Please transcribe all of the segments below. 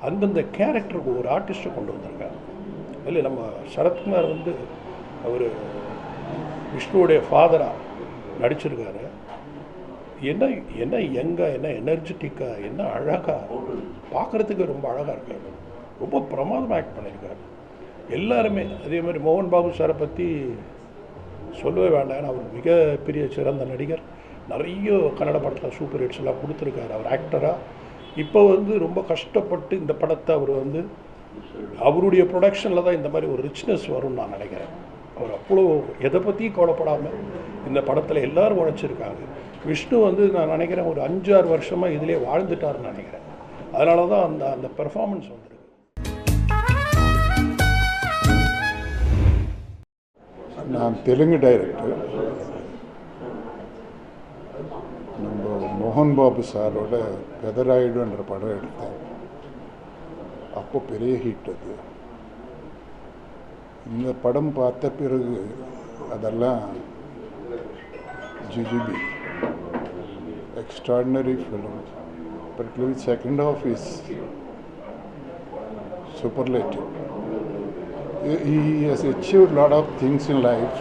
அந்தந்த கேரக்டருக்கு ஒரு ஆர்டிஸ்ட்டை கொண்டு வந்திருக்காங்க. இல்லை நம்ம சரத்குமார் வந்து அவர் விஷ்ணுவுடைய ஃபாதராக நடிச்சிருக்காரு. என்ன என்ன யங்காக, என்ன எனர்ஜெட்டிக்காக, என்ன அழகாக, பார்க்குறதுக்கு ரொம்ப அழகாக இருக்காரு. ரொம்ப பிரமாதமாக ஆக்ட் பண்ணியிருக்காரு எல்லாருமே. அதே மாதிரி மோகன் பாபு சாரை பற்றி சொல்லவே வேண்டாம். அவர் மிகப்பெரிய சிறந்த நடிகர். நிறைய கன்னட படத்தில் சூப்பர் ஹிட்ஸ் எல்லாம் கொடுத்துருக்காரு அவர் ஆக்டராக. இப்போ வந்து ரொம்ப கஷ்டப்பட்டு இந்த படத்தை அவர் வந்து அவருடைய ப்ரொடக்ஷனில் தான் இந்த மாதிரி ஒரு ரிச்னஸ் வரும்னு நான் நினைக்கிறேன். அவர் அவ்வளோ எதை பற்றியும் கவலைப்படாமல் இந்த படத்தில் எல்லோரும் உழைச்சிருக்காங்க. விஷ்ணு வந்து நான் நினைக்கிறேன் ஒரு 5-6 வருஷமாக இதிலே வாழ்ந்துட்டார்னு நினைக்கிறேன். அதனால தான் அந்த அந்த பெர்ஃபார்மன்ஸ் வந்துருக்கு. நான் தெலுங்கு டைரக்டர். நம்ம மோகன் பாபு சாரோட பெதராயுடுன்ற படம் எடுத்தேன். அப்போ பெரிய ஹிட் அது. இந்த படம் பார்த்த பிறகு அதெல்லாம் GGB extraordinary film. particularly second half is superlative. He has achieved a lot of things in life,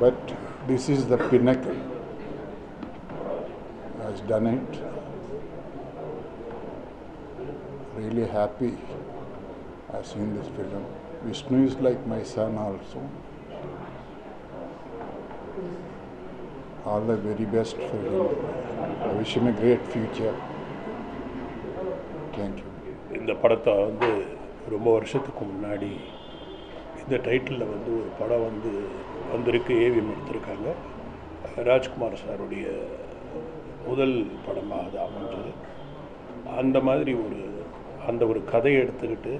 but this is the pinnacle. He has done it. Really happy I've seen this film. Vishnu is like my son also. All the very best for him. I wish him a great future. Thank you. இந்த படத்தை வந்து ரொம்ப வருஷத்துக்கு முன்னாடி இந்த டைட்டிலில் வந்து ஒரு படம் வந்திருக்கு. ஏவிஎம் எடுத்திருக்காங்க. ராஜ்குமார் சாருடைய முதல் படமாக அது அமைஞ்சது. அந்த மாதிரி அந்த ஒரு கதையை எடுத்துக்கிட்டு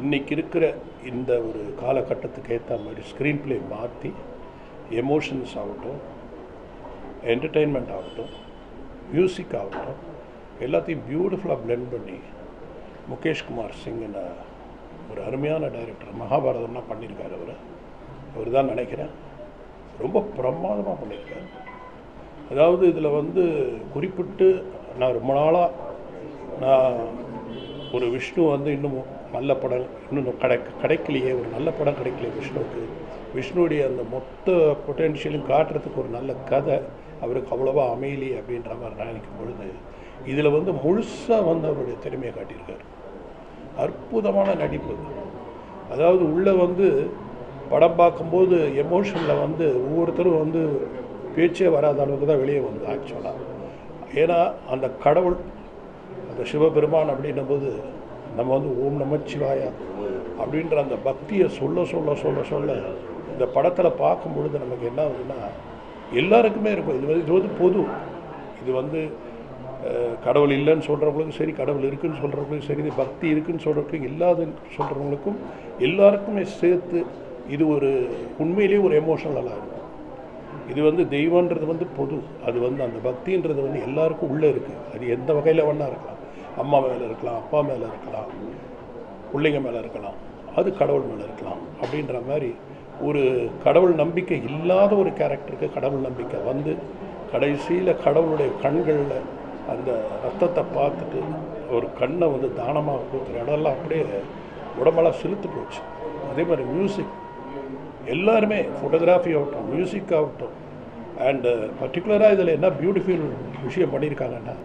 இன்றைக்கி இருக்கிற இந்த ஒரு காலகட்டத்துக்கு ஏற்ற மாதிரி ஸ்க்ரீன் பிளே மாற்றி எமோஷன்ஸ் ஆகட்டும், என்டர்டெயின்மெண்ட் ஆகட்டும், மியூசிக் ஆகட்டும், எல்லாத்தையும் பியூட்டிஃபுல்லாக பிளெண்ட் பண்ணி முகேஷ் குமார் சிங்ன ஒரு அருமையான டைரக்டர், மகாபாரதம்லாம் பண்ணியிருக்காரு. அவர் தான் நினைக்கிறேன் ரொம்ப பிரமாதமாக பண்ணியிருக்காரு. அதாவது இதில் குறிப்பிட்டு நான் ரொம்ப நாளாக ஒரு விஷ்ணு இன்னும் நல்ல படம் இன்னும் கிடைக்கலையே, ஒரு நல்ல படம் கிடைக்கலையே விஷ்ணுவுக்கு. விஷ்ணுடைய அந்த மொத்த பொட்டென்ஷியலும் காட்டுறதுக்கு ஒரு நல்ல கதை அவருக்கு அவ்வளோவா அமையலையே அப்படின்ற மாதிரி நினைக்கும் பொழுது இதில் முழுசாக அவருடைய திறமையை காட்டியிருக்காரு. அற்புதமான நடிப்பு. அதாவது உள்ளே படம் பார்க்கும்போது எமோஷனில் ஒவ்வொருத்தரும் பேச்சே வராத அளவுக்கு தான் வெளியே ஆக்சுவலாக. ஏன்னா அந்த கடவுள், அந்த சிவபெருமான் அப்படின்னும் போது நம்ம ஓம் நமச்சிவாயா அப்படின்ற அந்த பக்தியை சொல்ல சொல்ல சொல்ல சொல்ல இந்த படத்தில் பார்க்கும் பொழுது நமக்கு என்ன ஆகுதுன்னா எல்லாருக்குமே இருக்கும். இது பொது. இது கடவுள் இல்லைன்னு சொல்கிறவங்களுக்கும் சரி, கடவுள் இருக்குதுன்னு சொல்கிறவங்களுக்கும் சரி, இது பக்தி இருக்குதுன்னு சொல்கிறவங்களுக்கும் இல்லாதுன்னு சொல்கிறவங்களுக்கும் எல்லாருக்குமே சேர்த்து இது ஒரு உண்மையிலேயே ஒரு எமோஷனலாக இருக்கும். இது தெய்வன்றது பொது. அது அந்த பக்தின்றது எல்லாருக்கும் உள்ளே இருக்குது. அது எந்த வகையில் வேணா இருக்கலாம். அம்மா மேலே இருக்கலாம், அப்பா மேலே இருக்கலாம், பிள்ளைங்க மேலே இருக்கலாம், அது கடவுள் மேலே இருக்கலாம். அப்படின்ற மாதிரி ஒரு கடவுள் நம்பிக்கை இல்லாத ஒரு கேரக்டருக்கு கடவுள் நம்பிக்கை கடைசியில் கடவுளுடைய கண்களில் அந்த ரத்தத்தை பார்த்துட்டு ஒரு கண்ணை தானமாக கொடுக்குற இடம்லாம் அப்படியே உடம்பெல்லாம் செலுத்து போச்சு. அதே மாதிரி மியூசிக் எல்லாருமே, ஃபோட்டோகிராஃபி ஆகட்டும், மியூசிக் ஆகட்டும், அண்டு பர்டிகுலராக இதில் என்ன பியூட்டிஃபுல் விஷயம் பண்ணியிருக்காங்கன்னா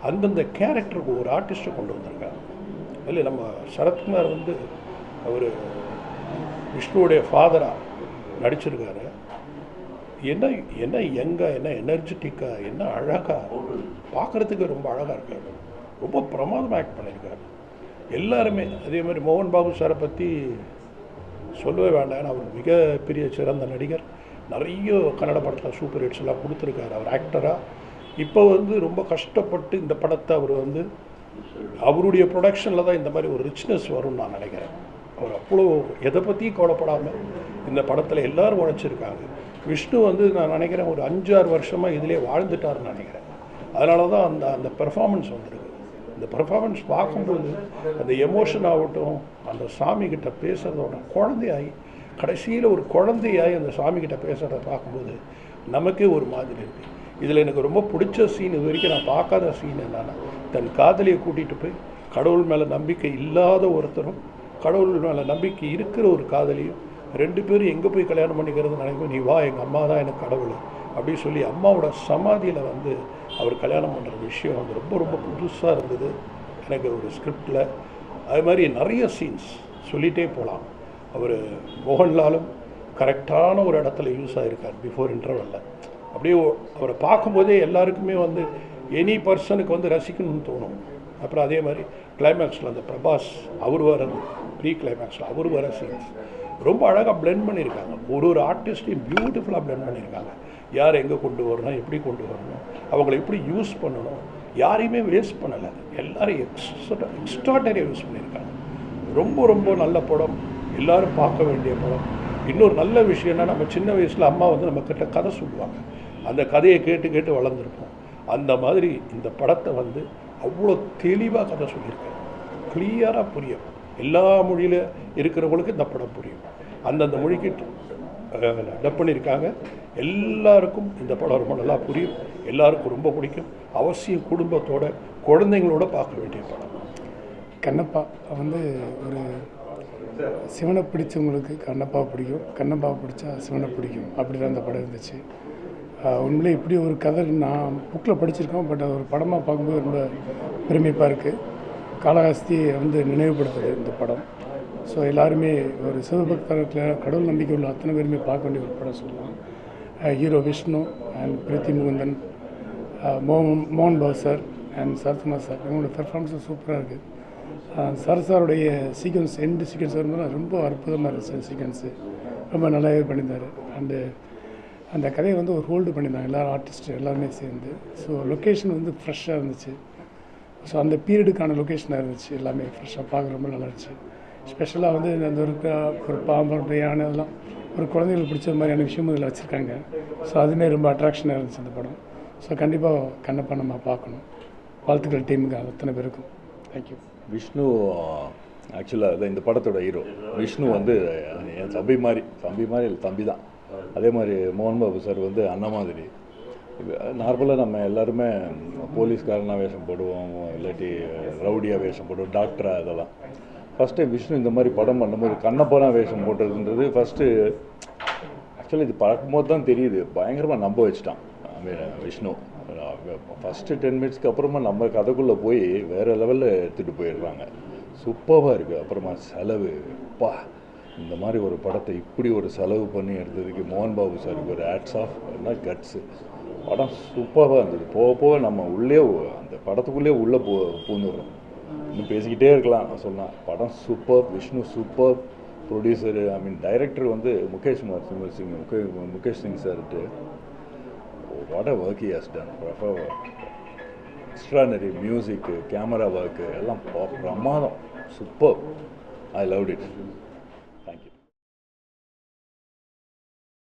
அந்தந்த கேரக்டருக்கு ஒரு ஆர்டிஸ்ட்டை கொண்டு வந்திருக்காங்க. இல்லை நம்ம சரத்குமார் அவர் விஷ்ணுவுடைய ஃபாதராக நடிச்சிருக்காரு. என்ன என்ன யங்காக, என்ன எனர்ஜெட்டிக்காக, என்ன அழகாக, பார்க்குறதுக்கு ரொம்ப அழகாக இருக்காரு. ரொம்ப பிரமாதமாக ஆக்ட் பண்ணியிருக்காரு எல்லாருமே. அதே மாதிரி மோகன் பாபு சாரை பற்றி சொல்லவே வேண்டாம். அவர் மிகப்பெரிய சிறந்த நடிகர். நிறைய கன்னட படத்தில் சூப்பர் ஹிட்ஸ் எல்லாம் கொடுத்துருக்காரு அவர் ஆக்டராக. இப்போ ரொம்ப கஷ்டப்பட்டு இந்த படத்தை அவர் அவருடைய ப்ரொடக்ஷனில் தான் இந்த மாதிரி ஒரு ரிச்னஸ் வரும்னு நான் நினைக்கிறேன். அவர் அவ்வளோ எதை பற்றியும் கவலைப்படாமல் இந்த படத்தில் எல்லோரும் உழைச்சிருக்காங்க. விஷ்ணு நான் நினைக்கிறேன் ஒரு 5-6 வருஷமாக இதிலே வாழ்ந்துட்டார்னு நினைக்கிறேன். அதனால தான் அந்த அந்த பெர்ஃபார்மன்ஸ் வந்திருக்கு. இந்த பெர்ஃபார்மன்ஸ் பார்க்கும்போது அந்த எமோஷன் ஆகட்டும், அந்த சாமிக்கிட்ட பேசுகிறதோட குழந்தையாகி கடைசியில் ஒரு குழந்தையாகி அந்த சாமிக்கிட்ட பேசுகிறத பார்க்கும்போது நமக்கே ஒரு மாதிரி இருக்குது. இதில் எனக்கு ரொம்ப பிடிச்ச சீன், இது வரைக்கும் நான் பார்க்காத சீன் என்னென்னா, தன் காதலியை கூட்டிகிட்டு போய் கடவுள் மேலே நம்பிக்கை இல்லாத ஒருத்தரும் கடவுள் மேலே நம்பிக்கை இருக்கிற ஒரு காதலியும் 2 பேரும் எங்கே போய் கல்யாணம் பண்ணிக்கிறது நினைக்கும். நீ வா, எங்கள் அம்மா தான் எனக்கு கடவுள் அப்படின்னு சொல்லி அம்மாவோட சமாதியில் வந்து அவர் கல்யாணம் பண்ணுற விஷயம் வந்து ரொம்ப ரொம்ப புதுசாக இருந்தது எனக்கு ஒரு ஸ்கிரிப்டில். அது மாதிரி நிறைய சீன்ஸ் சொல்லிகிட்டே போகலாம். அவர் மோகன்லாலும் கரெக்டான ஒரு இடத்துல யூஸ் ஆகிருக்கார் பிஃபோர் இன்டர்வலில். அப்படியே அவரை பார்க்கும்போதே எல்லாருக்குமே வந்து எனி பர்சனுக்கு வந்து ரசிக்கணும்னு தோணும். அப்புறம் அதே மாதிரி கிளைமேக்ஸில் அந்த பிரபாஸ் அவர் வர ப்ரீ கிளைமேக்ஸில் அவர் வர சீன்ஸ் ரொம்ப அழகாக பிளெண்ட் பண்ணியிருக்காங்க. ஒரு ஆர்டிஸ்டையும் பியூட்டிஃபுல்லாக பிளெண்ட் பண்ணியிருக்காங்க. யார் எங்கே கொண்டு வரணும், எப்படி கொண்டு வரணும், அவங்கள எப்படி யூஸ் பண்ணணும், யாரையுமே வேஸ்ட் பண்ணலை. எல்லோரும் எக்ஸ்ட்ராடனரியாக யூஸ் பண்ணியிருக்காங்க. ரொம்ப ரொம்ப நல்ல படம், எல்லோரும் பார்க்க வேண்டிய படம். இன்னொரு நல்ல விஷயம்னா, நம்ம சின்ன வயசில் அம்மா வந்து நம்மக்கிட்ட கதை சொல்லுவாங்க. அந்த கதையை கேட்டு கேட்டு வளர்ந்துருப்போம். அந்த மாதிரி இந்த படத்தை வந்து அவ்வளோ தெளிவாக கதை சொல்லியிருக்காங்க. கிளியராக புரியும். எல்லா மொழியில் இருக்கிறவங்களுக்கு இந்த படம் புரியும். அந்தந்த மொழிக்கு டப் பண்ணியிருக்காங்க. எல்லாருக்கும் இந்த படம் ரொம்ப நல்லா புரியும். எல்லாருக்கும் ரொம்ப பிடிக்கும். அவசியம் குடும்பத்தோட குழந்தைங்களோட பார்க்க வேண்டிய படம். கண்ணப்பா வந்து ஒரு சிவனை பிடிச்சவங்களுக்கு கண்ணப்பா பிடிக்கும், கண்ணப்பா பிடிச்சா சிவனை பிடிக்கும், அப்படி தான் இந்த படம் இருந்துச்சு. உண்மையிலே இப்படி ஒரு கதை நான் புக்கில் படிச்சிருக்கோம். பட் அது ஒரு படமாக பார்க்கும்போது ரொம்ப பெருமைப்பாக இருக்குது. காளஹஸ்தியை வந்து நினைவுபடுத்துது இந்த படம். ஸோ எல்லாருமே ஒரு சிவபக்தர்கள் கடவுள் நம்பிக்கை உள்ள அத்தனை பேருமே பார்க்க வேண்டிய ஒரு படம் சொல்லலாம். ஹீரோ விஷ்ணு அண்ட் பிரீத்தி முகுந்தன், மோகன் Babu sir and Sarathkumar sir, இவங்களோட பெர்ஃபார்மன்ஸும் சூப்பராக இருக்குது. சாருடைய சீக்வன்ஸ் எண்டு சீக்வன்ஸ் வரும்போது ரொம்ப அற்புதமாக இருந்துச்சு. சீக்வன்ஸு ரொம்ப நல்லாவே பண்ணியிருந்தார். அண்டு அந்த கதையை வந்து ஒரு ஹோல்டு பண்ணியிருந்தாங்க எல்லோரும் ஆர்டிஸ்ட் எல்லாருமே சேர்ந்து. ஸோ லொக்கேஷன் வந்து ஃப்ரெஷ்ஷாக இருந்துச்சு. ஸோ அந்த பீரியடுக்கான லொக்கேஷனாக இருந்துச்சு. எல்லாமே ஃப்ரெஷ்ஷாக பார்க்க ரொம்ப நல்லா இருந்துச்சு. ஸ்பெஷலாக வந்து அந்த ஒரு பாம்பு யானை இதெல்லாம் ஒரு குழந்தைகளுக்கு பிடிச்ச மாதிரியான விஷயமும் இதில் வச்சுருக்காங்க. ஸோ அதுவுமே ரொம்ப அட்ராக்ஷனாக இருந்துச்சு அந்த படம். ஸோ கண்டிப்பாக கண்ணப்பா நம்ம பார்க்கணும். வாழ்த்துக்கள் டீமுக்கு அத்தனை பேருக்கும். தேங்க்யூ. விஷ்ணு ஆக்சுவலாக இந்த படத்தோட ஹீரோ விஷ்ணு வந்து என் தம்பி மாதிரி இல்லை தம்பி தான். அதே மாதிரி மோகன் பாபு சார் வந்து அண்ணா மாதிரி. நார்மலாக நம்ம எல்லாருமே போலீஸ்காரனாக வேஷம் போடுவோம், இல்லாட்டி ரவுடியாக வேஷம் போடுவோம், டாக்டராக இதெல்லாம். ஃபஸ்ட் டைம் விஷ்ணு இந்த மாதிரி படம் பண்ணும்போது கண்ணப்பனா வேஷம் போடுறதுன்றது ஃபஸ்ட்டு ஆக்சுவலாக இது பார்க்கும்போது தான் தெரியுது. பயங்கரமாக நம்ப வச்சுட்டான் விஷ்ணு. ஃபஸ்ட்டு 10 மினிட்ஸ்க்கு அப்புறமா நம்ம கதைக்குள்ளே போய் வேறு லெவலில் எடுத்துகிட்டு போயிடுறாங்க. சூப்பராக இருக்குது. அப்புறமா செலவு பா, இந்த மாதிரி ஒரு படத்தை இப்படி ஒரு செலவு பண்ணி எடுத்ததுக்கு மோகன் பாபு சாருக்கு ஒரு ஹேட்ஸ் ஆஃப். என்ன கட்ஸு. படம் சூப்பராக இருந்தது. போக போக நம்ம உள்ளே அந்த படத்துக்குள்ளே உள்ளே பூந்துடுறோம். இன்னும் பேசிக்கிட்டே இருக்கலாம். நான் சொன்னேன் படம் super. Vishnu super. Producer director வந்து முகேஷ் சிங் சார்ட்டு what a work he has done. Proper work. Extraordinary music, camera work, எல்லாம் பிரமாதம். சூப்பர். I loved it.